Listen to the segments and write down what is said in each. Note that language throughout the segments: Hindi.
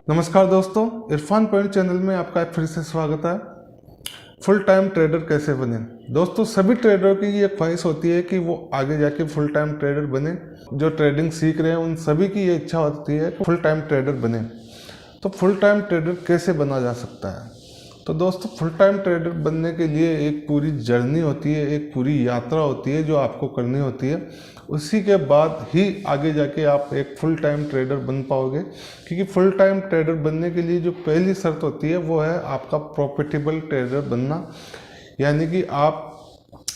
नमस्कार दोस्तों, इरफान पॉइंट चैनल में आपका फिर से स्वागत है। फुल टाइम ट्रेडर कैसे बने। दोस्तों, सभी ट्रेडर की ये ख्वाहिश होती है कि वो आगे जाके फुल टाइम ट्रेडर बने। जो ट्रेडिंग सीख रहे हैं उन सभी की ये इच्छा होती है कि फुल टाइम ट्रेडर बने। तो फुल टाइम ट्रेडर कैसे बना जा सकता है। तो दोस्तों, फुल टाइम ट्रेडर बनने के लिए एक पूरी जर्नी होती है, एक पूरी यात्रा होती है जो आपको करनी होती है। उसी के बाद ही आगे जाके आप एक फुल टाइम ट्रेडर बन पाओगे। क्योंकि फुल टाइम ट्रेडर बनने के लिए जो पहली शर्त होती है वो है आपका प्रॉफिटेबल ट्रेडर बनना। यानी कि आप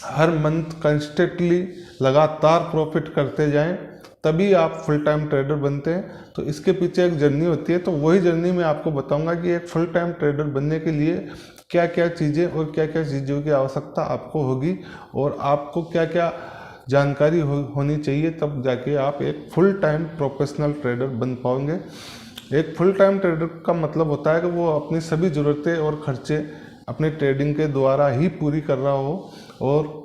हर मंथ कंस्टेंटली लगातार प्रॉफिट करते जाएं, तभी आप फुल टाइम ट्रेडर बनते हैं। तो इसके पीछे एक जर्नी होती है। तो वही जर्नी मैं आपको बताऊंगा कि एक फुल टाइम ट्रेडर बनने के लिए क्या क्या चीज़ें और क्या क्या चीज़ों की आवश्यकता आपको होगी और आपको क्या क्या जानकारी होनी चाहिए, तब जाके आप एक फुल टाइम प्रोफेशनल ट्रेडर बन पाओगे। एक फुल टाइम ट्रेडर का मतलब होता है कि वो अपनी सभी ज़रूरतें और खर्चे अपने ट्रेडिंग के द्वारा ही पूरी कर रहा हो और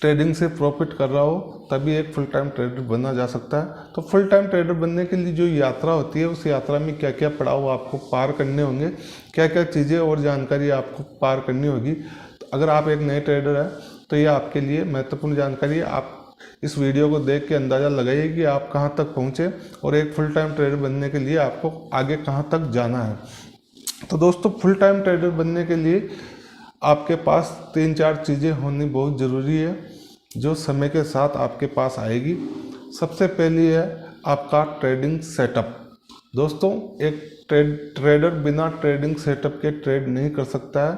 ट्रेडिंग से प्रॉफिट कर रहा हो, तभी एक फुल टाइम ट्रेडर बना जा सकता है। तो फुल टाइम ट्रेडर बनने के लिए जो यात्रा होती है, उस यात्रा में क्या क्या पड़ाव आपको पार करने होंगे, क्या क्या चीज़ें और जानकारी आपको पार करनी होगी। तो अगर आप एक नए ट्रेडर हैं तो ये आपके लिए महत्वपूर्ण जानकारी है। आप इस वीडियो को देख के अंदाज़ा लगाइए कि आप कहाँ तक पहुँचे और एक फुल टाइम ट्रेडर बनने के लिए आपको आगे कहाँ तक जाना है। तो दोस्तों, फुल टाइम ट्रेडर बनने के लिए आपके पास 3-4 चीज़ें होनी बहुत ज़रूरी है, जो समय के साथ आपके पास आएगी। सबसे पहली है आपका ट्रेडिंग सेटअप। दोस्तों, एक ट्रेडर बिना ट्रेडिंग सेटअप के ट्रेड नहीं कर सकता है।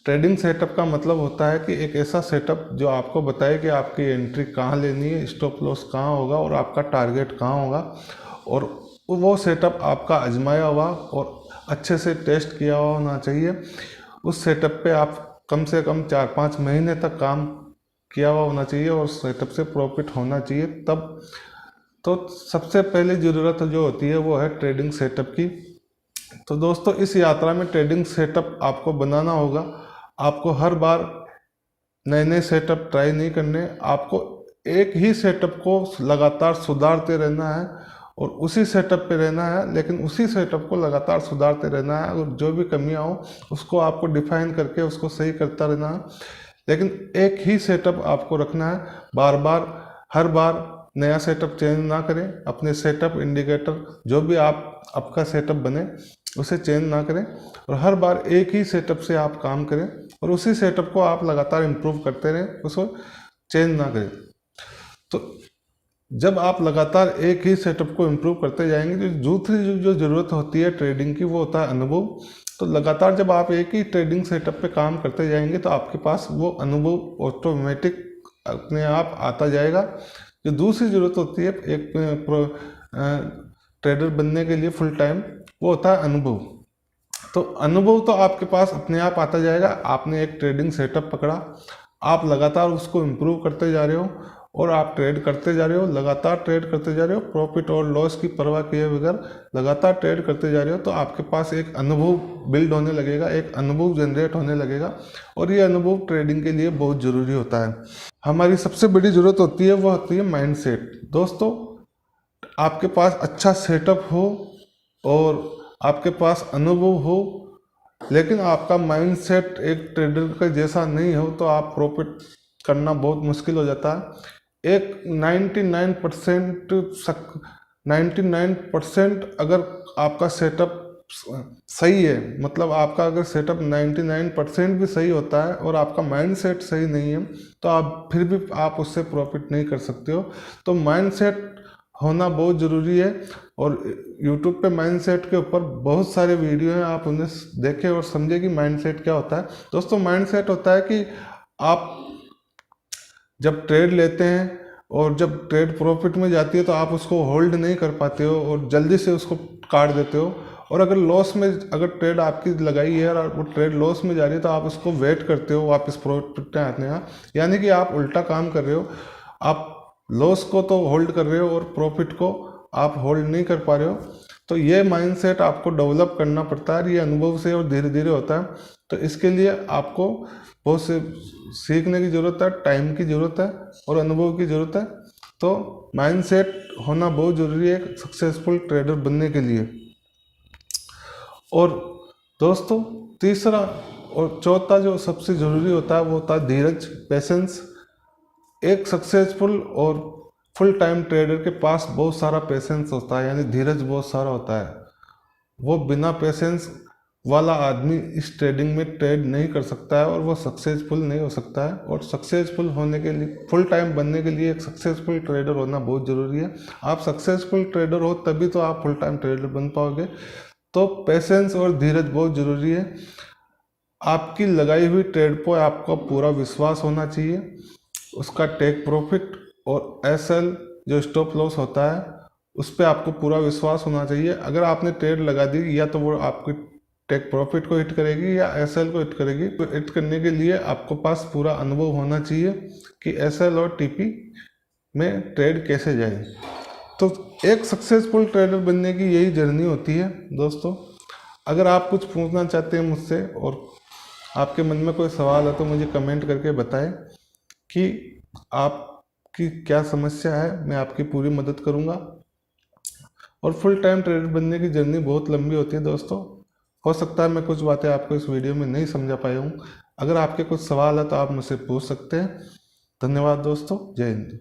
ट्रेडिंग सेटअप का मतलब होता है कि एक ऐसा सेटअप जो आपको बताए कि आपकी एंट्री कहाँ लेनी है, स्टॉप लॉस कहाँ होगा और आपका टारगेट कहाँ होगा। और वो सेटअप आपका आजमाया हुआ और अच्छे से टेस्ट किया हुआ होना चाहिए। उस सेटअप पे आप कम से कम 4-5 महीने तक काम किया हुआ होना चाहिए और सेटअप से प्रॉफिट होना चाहिए तब। तो सबसे पहले ज़रूरत जो होती है वो है ट्रेडिंग सेटअप की। तो दोस्तों, इस यात्रा में ट्रेडिंग सेटअप आपको बनाना होगा। आपको हर बार नए नए सेटअप ट्राई नहीं करने, आपको एक ही सेटअप को लगातार सुधारते रहना है और उसी सेटअप पे रहना है। लेकिन उसी सेटअप को लगातार सुधारते रहना है और जो भी कमियां हो उसको आपको डिफाइन करके उसको सही करता रहना है। लेकिन एक ही सेटअप आपको रखना है। बार बार हर बार नया सेटअप चेंज ना करें। अपने सेटअप इंडिकेटर जो भी आपका सेटअप बने उसे चेंज ना करें और हर बार एक ही सेटअप से आप काम करें और उसी सेटअप को आप लगातार इम्प्रूव करते रहें, उसको चेंज ना करें। तो जब आप लगातार एक ही सेटअप को इम्प्रूव करते जाएंगे, तो दूसरी जो ज़रूरत होती है ट्रेडिंग की वो होता है अनुभव। तो लगातार जब आप एक ही ट्रेडिंग सेटअप पे काम करते जाएंगे तो आपके पास वो अनुभव ऑटोमेटिक अपने आप आता जाएगा। जो दूसरी ज़रूरत होती है एक ट्रेडर बनने के लिए फुल टाइम, वो होता है अनुभव। तो अनुभव तो आपके पास अपने आप आता जाएगा। आपने एक ट्रेडिंग सेटअप पकड़ा, आप लगातार उसको इम्प्रूव करते जा रहे हो और आप ट्रेड करते जा रहे हो, लगातार ट्रेड करते जा रहे हो, प्रॉफिट और लॉस की परवाह किए बगैर लगातार ट्रेड करते जा रहे हो। तो आपके पास एक अनुभव बिल्ड होने लगेगा, एक अनुभव जनरेट होने लगेगा और ये अनुभव ट्रेडिंग के लिए बहुत ज़रूरी होता है। हमारी सबसे बड़ी ज़रूरत होती है वो होती है माइंडसेट। दोस्तों, आपके पास अच्छा सेटअप हो और आपके पास अनुभव हो, लेकिन आपका माइंडसेट एक ट्रेडर का जैसा नहीं हो तो आप प्रॉफिट करना बहुत मुश्किल हो जाता है। एक 99% अगर आपका सेटअप सही है, मतलब आपका अगर सेटअप 99% भी सही होता है और आपका माइंडसेट सही नहीं है, तो आप फिर भी आप उससे प्रॉफिट नहीं कर सकते हो। तो माइंडसेट होना बहुत ज़रूरी है और YouTube पे माइंडसेट के ऊपर बहुत सारे वीडियो हैं, आप उन्हें देखें और समझें कि माइंडसेट क्या होता है। दोस्तों, माइंडसेट होता है कि आप जब ट्रेड लेते हैं और जब ट्रेड प्रॉफिट में जाती है तो आप उसको होल्ड नहीं कर पाते हो और जल्दी से उसको काट देते हो। और अगर लॉस में, अगर ट्रेड आपकी लगाई है और वो ट्रेड लॉस में जा रही है तो आप उसको वेट करते हो वापस प्रॉफिट में आने का। यानी कि आप उल्टा काम कर रहे हो। आप लॉस को तो होल्ड कर रहे हो और प्रॉफिट को आप होल्ड नहीं कर पा रहे हो। तो ये माइंडसेट आपको डेवलप करना पड़ता है, ये अनुभव से और धीरे धीरे होता है। तो इसके लिए आपको बहुत से सीखने की ज़रूरत है, टाइम की ज़रूरत है और अनुभव की ज़रूरत है। तो माइंडसेट होना बहुत ज़रूरी है एक सक्सेसफुल ट्रेडर बनने के लिए। और दोस्तों तीसरा और चौथा जो सबसे ज़रूरी होता है वो होता है धीरज, पेशेंस। एक सक्सेसफुल और फुल टाइम ट्रेडर के पास बहुत सारा पेशेंस होता है, यानी धीरज बहुत सारा होता है। वो बिना पेशेंस वाला आदमी इस ट्रेडिंग में ट्रेड नहीं कर सकता है और वो सक्सेसफुल नहीं हो सकता है। और सक्सेसफुल होने के लिए, फुल टाइम बनने के लिए एक सक्सेसफुल ट्रेडर होना बहुत ज़रूरी है। आप सक्सेसफुल ट्रेडर हो तभी तो आप फुल टाइम ट्रेडर बन पाओगे। तो पेशेंस और धीरज बहुत ज़रूरी है। आपकी लगाई हुई ट्रेड पर आपका पूरा विश्वास होना चाहिए, उसका टेक प्रॉफिट और एसएल जो स्टॉप लॉस होता है उस पर आपको पूरा विश्वास होना चाहिए। अगर आपने ट्रेड लगा दी या तो वो आपकी टेक प्रॉफिट को हिट करेगी या एसएल को हिट करेगी। तो हिट करने के लिए आपको पास पूरा अनुभव होना चाहिए कि एसएल और टीपी में ट्रेड कैसे जाए। तो एक सक्सेसफुल ट्रेडर बनने की यही जर्नी होती है दोस्तों। अगर आप कुछ पूछना चाहते हैं मुझसे और आपके मन में कोई सवाल है तो मुझे कमेंट करके बताएं कि आपकी क्या समस्या है, मैं आपकी पूरी मदद करूंगा। और फुल टाइम ट्रेडर बनने की जर्नी बहुत लंबी होती है दोस्तों। हो सकता है मैं कुछ बातें आपको इस वीडियो में नहीं समझा पाया हूँ। अगर आपके कुछ सवाल है तो आप मुझसे पूछ सकते हैं। धन्यवाद दोस्तों, जय हिंद।